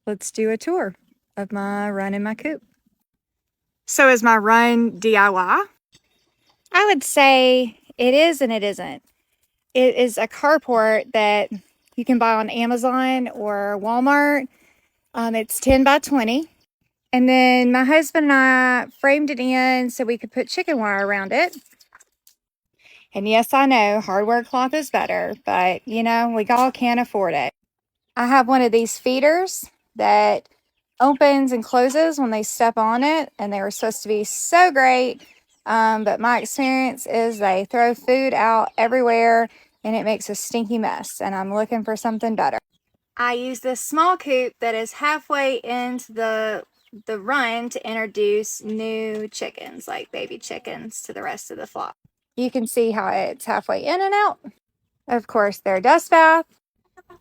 let's do a tour of my run in my coop. So is my run DIY? I would say it is and it isn't. It is a carport that you can buy on Amazon or Walmart. It's 10 by 20. And then my husband and I framed it in so we could put chicken wire around it. And yes, I know hardware cloth is better, but you know, we all can't afford it. I have one of these feeders that opens and closes when they step on it, and they were supposed to be so great. But my experience is they throw food out everywhere and it makes a stinky mess, and I'm looking for something better. I use this small coop that is halfway into the run to introduce new chickens, like baby chickens, to the rest of the flock. You can see how it's halfway in and out. Of course, their dust bath.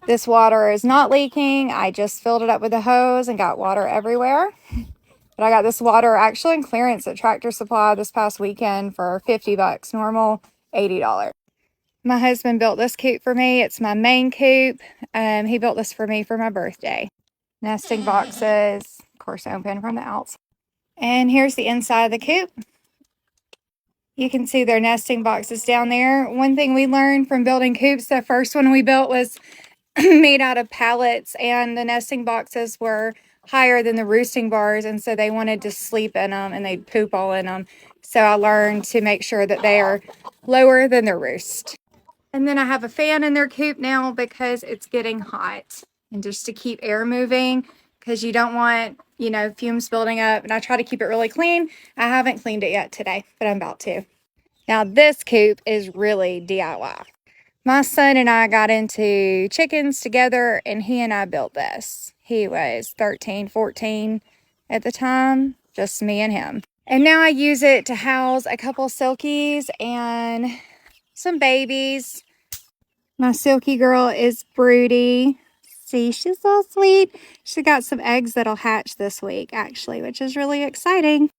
This water is not leaking. I just filled it up with a hose and got water everywhere. But I got this water actually in clearance at Tractor Supply this past weekend for 50 bucks, normal $80. My husband built this coop for me. It's my main coop. He built this for me for my birthday. Nesting boxes, of course, open from the outside. And here's the inside of the coop. You can see their nesting boxes down there. One thing we learned from building coops, the first one we built was made out of pallets, and the nesting boxes were higher than the roosting bars, and so they wanted to sleep in them and they'd poop all in them. So I learned to make sure that they are lower than the roost. And then I have a fan in their coop now because it's getting hot, and just to keep air moving, because you don't want, you know, fumes building up. And I try to keep it really clean. I haven't cleaned it yet today, but I'm about to. Now this coop is really DIY. My son and I got into chickens together, and he and I built this. He was 13, 14 at the time, just me and him. And now I use it to house a couple silkies and some babies. My silky girl is broody. See, she's so sweet. She got some eggs that'll hatch this week, actually, which is really exciting.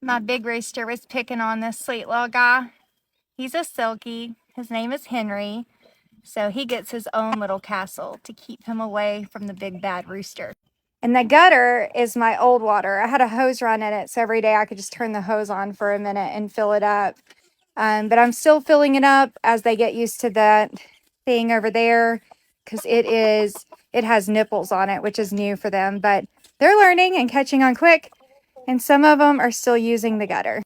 My big rooster was picking on this sweet little guy. He's a silky. His name is Henry. So he gets his own little castle to keep him away from the big bad rooster. And the gutter is my old water. I had a hose run in it, so every day I could just turn the hose on for a minute and fill it up. But I'm still filling it up as they get used to that thing over there, because it has nipples on it, which is new for them. But they're learning and catching on quick, and some of them are still using the gutter.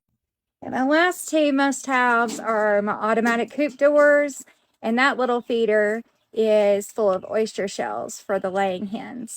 And my last two must-haves are my automatic coop doors, and that little feeder is full of oyster shells for the laying hens.